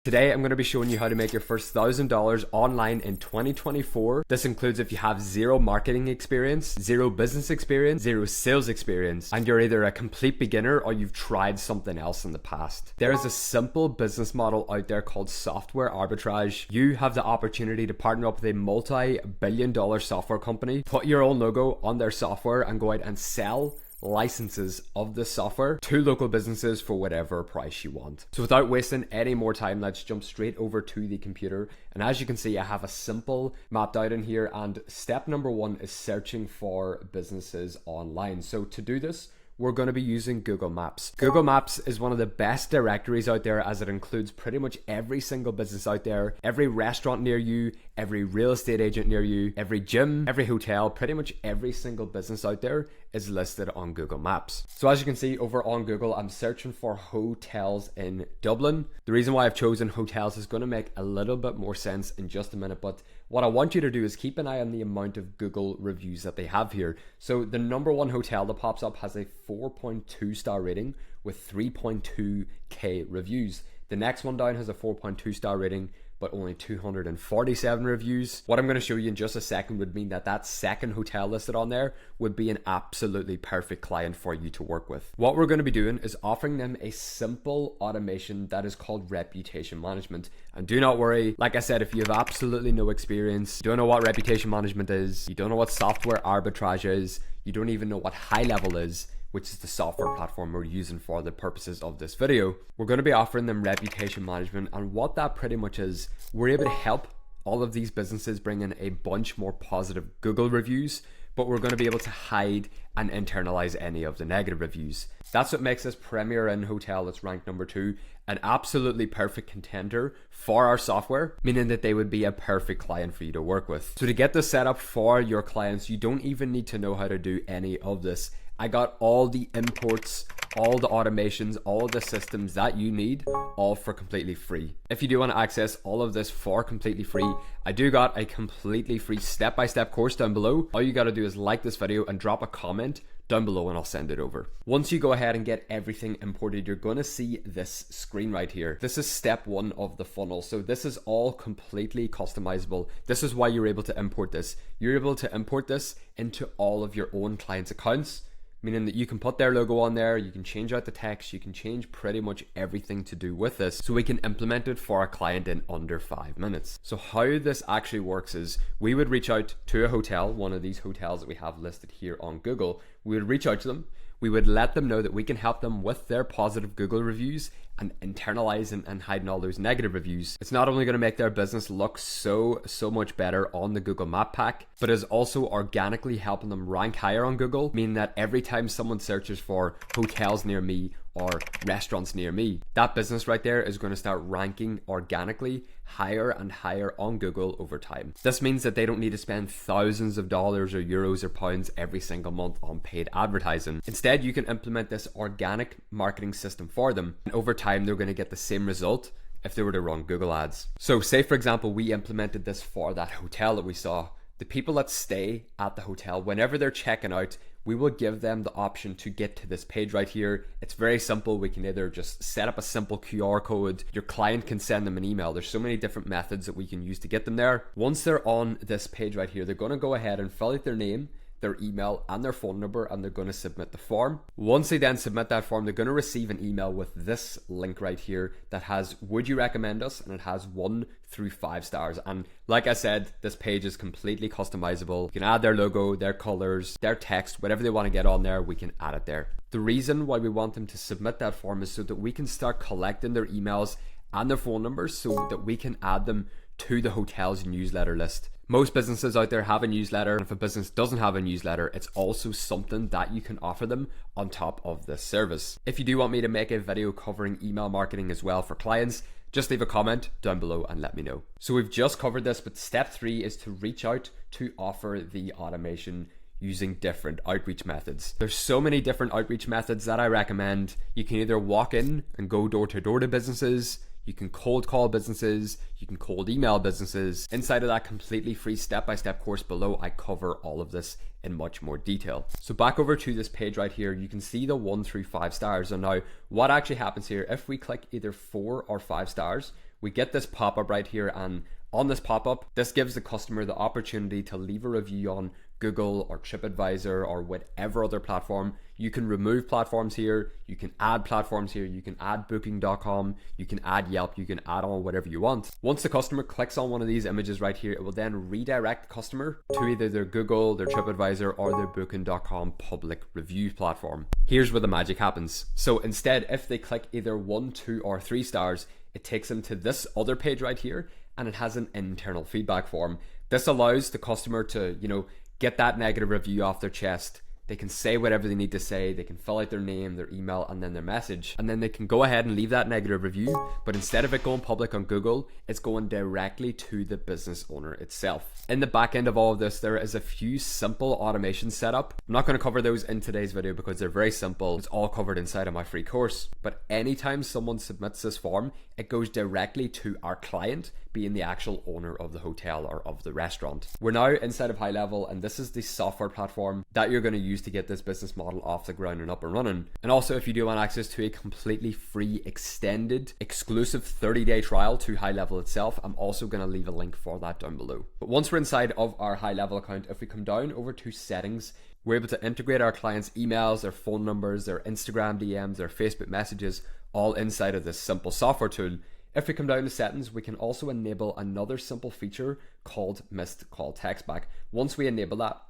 Today, I'm going to be showing you how to make your first $1,000 online in 2024. This includes if you have zero marketing experience, zero business experience, zero sales experience, and you're either a complete beginner or you've tried something else in the past. There is a simple business model out there called software arbitrage. You have the opportunity to partner up with a multi-billion-dollar software company, put your own logo on their software, and go out and sell licenses of the software to local businesses for whatever price you want. So without wasting any more time, let's jump straight over to the computer. And as you can see, I have a simple mapped out in here, and step number one is searching for businesses online. So to do this, we're going to be using Google Maps. Google Maps is one of the best directories out there, as it includes pretty much every single business out there, every restaurant near you, every real estate agent near you, every gym, every hotel, pretty much every single business out there is listed on Google Maps. So as you can see over on Google, I'm searching for hotels in Dublin. The reason why I've chosen hotels is going to make a little bit more sense in just a minute, but what I want you to do is keep an eye on the amount of Google reviews that they have here. So the number one hotel that pops up has a 4.2 star rating with 3.2k reviews. The next one down has a 4.2 star rating but only 247 reviews. What I'm going to show you in just a second would mean that that second hotel listed on there would be an absolutely perfect client for you to work with. What we're going to be doing is offering them a simple automation that is called reputation management. And do not worry, like I said, if you have absolutely no experience, you don't know what reputation management is, you don't know what software arbitrage is, you don't even know what high level is, which is the software platform we're using for the purposes of this video, we're going to be offering them reputation management. And what that pretty much is, we're able to help all of these businesses bring in a bunch more positive Google reviews, but we're going to be able to hide and internalize any of the negative reviews. That's what makes this Premier Inn hotel that's ranked number 2 an absolutely perfect contender for our software, meaning that they would be a perfect client for you to work with. So to get this set up for your clients, you don't even need to know how to do any of this. I got all the imports, all the automations, all the systems that you need, all for completely free. If you do want to access all of this for completely free, I do got a completely free step-by-step course down below. All you got to do is like this video and drop a comment down below and I'll send it over. Once you go ahead and get everything imported, you're going to see this screen right here. This is step 1 of the funnel. So this is all completely customizable. This is why you're able to import this. You're able to import this into all of your own clients' accounts, meaning that you can put their logo on there, you can change out the text, you can change pretty much everything to do with this, so we can implement it for a client in under 5 minutes. So how this actually works is, we would reach out to a hotel, one of these hotels that we have listed here on Google. We would reach out to them, we would let them know that we can help them with their positive Google reviews and internalize and hiding all those negative reviews. It's not only going to make their business look so much better on the Google Map pack, but is also organically helping them rank higher on Google, meaning that every time someone searches for hotels near me or restaurants near me, that business right there is going to start ranking organically higher and higher on Google over time. This means that they don't need to spend thousands of dollars or euros or pounds every single month on paid advertising. Instead, you can implement this organic marketing system for them, and over time they're going to get the same result if they were to run Google ads. So say for example, we implemented this for that hotel that we saw. The people that stay at the hotel, whenever they're checking out, we will give them the option to get to this page right here. It's very simple. We can either just set up a simple QR code. Your client can send them an email. There's so many different methods that we can use to get them there. Once they're on this page right here, they're going to go ahead and fill out their name, their email and their phone number, and they're going to submit the form. Once they then submit that form, they're going to receive an email with this link right here that has would you recommend us, and it has 1 through 5 stars. And like I said, this page is completely customizable. You can add their logo, their colors, their text, whatever they want to get on there, we can add it there. The reason why we want them to submit that form is so that we can start collecting their emails and their phone numbers so that we can add them to the hotel's newsletter list. Most businesses out there have a newsletter, and if a business doesn't have a newsletter, it's also something that you can offer them on top of this service. If you do want me to make a video covering email marketing as well for clients, just leave a comment down below and let me know. So we've just covered this, but step 3 is to reach out to offer the automation using different outreach methods. There's so many different outreach methods that I recommend. You can either walk in and go door to door to businesses, you can cold call businesses, you can cold email businesses. Inside of that completely free step-by-step course below, I cover all of this in much more detail. So back over to this page right here, you can see the 1 through 5 stars. And now what actually happens here, if we click either 4 or 5 stars, we get this pop-up right here, and on this pop-up, this gives the customer the opportunity to leave a review on Google or TripAdvisor or whatever other platform. You can remove platforms here, you can add platforms here, you can add booking.com, you can add Yelp, you can add on whatever you want. Once the customer clicks on one of these images right here, it will then redirect the customer to either their Google, their TripAdvisor, or their booking.com public review platform. Here's where the magic happens. So instead, if they click either 1, 2, or 3 stars, it takes them to this other page right here, and it has an internal feedback form. This allows the customer to, get that negative review off their chest. They can say whatever they need to say. They can fill out their name, their email, and then their message. And then they can go ahead and leave that negative review. But instead of it going public on Google, it's going directly to the business owner itself. In the back end of all of this, there is a few simple automations set up. I'm not going to cover those in today's video because they're very simple. It's all covered inside of my free course. But anytime someone submits this form, it goes directly to our client, being the actual owner of the hotel or of the restaurant. We're now inside of High Level, and this is the software platform that you're going to use to get this business model off the ground and up and running. And also, if you do want access to a completely free, extended, exclusive 30-day trial to High Level itself, I'm also going to leave a link for that down below. But once we're inside of our High Level account, if we come down over to settings, we're able to integrate our clients' emails, their phone numbers, their Instagram DMs, their Facebook messages, all inside of this simple software tool. If we come down to settings, we can also enable another simple feature called missed call text back. Once we enable that,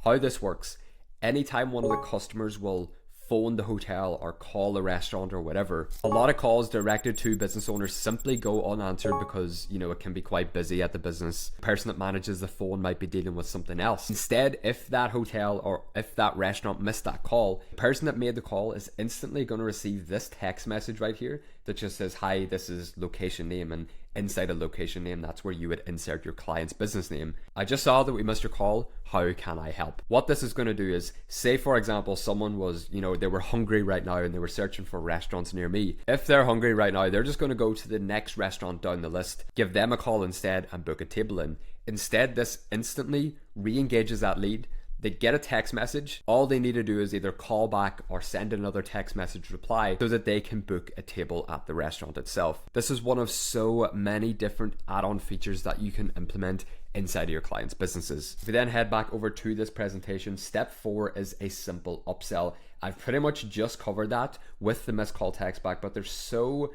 how this works, anytime one of the customers will phone the hotel or call the restaurant or whatever, a lot of calls directed to business owners simply go unanswered because, it can be quite busy at the business. The person that manages the phone might be dealing with something else. Instead, if that hotel or if that restaurant missed that call, the person that made the call is instantly going to receive this text message right here that just says, "Hi, this is location name," and inside a location name, that's where you would insert your client's business name. "I just saw that we missed your call. How can I help?" What this is going to do is, say for example, someone was, they were hungry right now and they were searching for restaurants near me. If they're hungry right now, they're just going to go to the next restaurant down the list, give them a call instead, and book a table in. Instead, this instantly re-engages that lead. They get a text message. All they need to do is either call back or send another text message reply so that they can book a table at the restaurant itself. This is one of so many different add-on features that you can implement inside of your clients' businesses. If we then head back over to this presentation, step 4 is a simple upsell. I've pretty much just covered that with the missed call text back, but there's so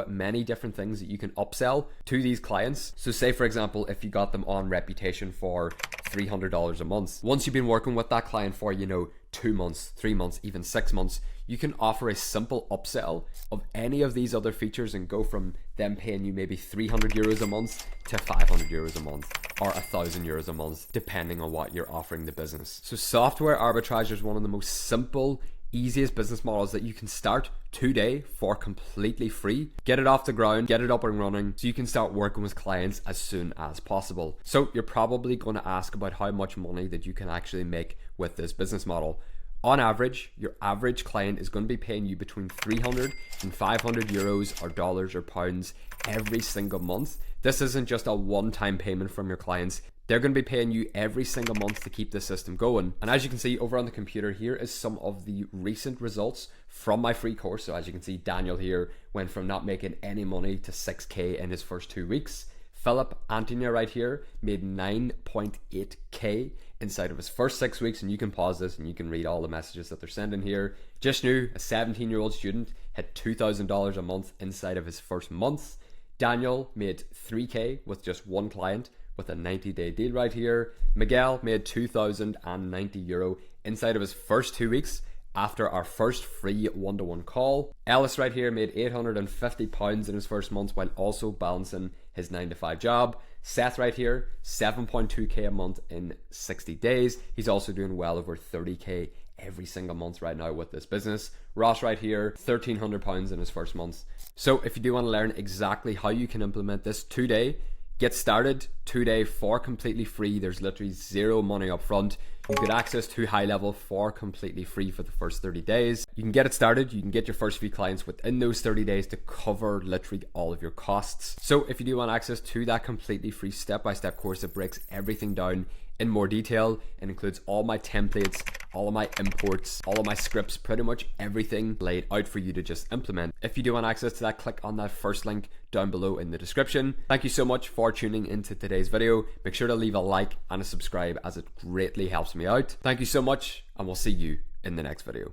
many different things that you can upsell to these clients. So say for example, if you got them on reputation for $300 a month, once you've been working with that client for 2 months, 3 months, even 6 months, you can offer a simple upsell of any of these other features and go from them paying you maybe 300 euros a month to 500 euros a month or 1,000 euros a month, depending on what you're offering the business. So software arbitrage is one of the most simple, easiest business models that you can start today for completely free. Get it off the ground, get it up and running so you can start working with clients as soon as possible. So you're probably going to ask about how much money that you can actually make with this business model. On average, your average client is going to be paying you between 300 and 500 euros or dollars or pounds every single month. This isn't just a one-time payment from your clients. They're going to be paying you every single month to keep the system going. And as you can see over on the computer, here is some of the recent results from my free course. So as you can see, Daniel here went from not making any money to 6K in his first 2 weeks. Philip Antonia right here made 9.8K inside of his first 6 weeks, and you can pause this and you can read all the messages that they're sending here. Just new, a 17-year-old student hit $2,000 a month inside of his first month. Daniel made 3K with just one client with a 90-day deal right here. Miguel made 2,090 euro inside of his first 2 weeks after our first free one-to-one call. Ellis right here made £850 in his first month while also balancing his 9-to-5 job. Seth right here, 7.2K a month in 60 days. He's also doing well over 30K every single month right now with this business. Ross right here, £1,300 in his first month. So if you do want to learn exactly how you can implement this today, get started today for completely free. There's literally zero money up front. You get access to High Level for completely free for the first 30 days. You can get it started. You can get your first few clients within those 30 days to cover literally all of your costs. So if you do want access to that completely free step-by-step course that breaks everything down in more detail and includes all my templates, all of my imports, all of my scripts, pretty much everything laid out for you to just implement. If you do want access to that, click on that first link down below in the description. Thank you so much for tuning into today's video. Make sure to leave a like and a subscribe as it greatly helps me out. Thank you so much, and we'll see you in the next video.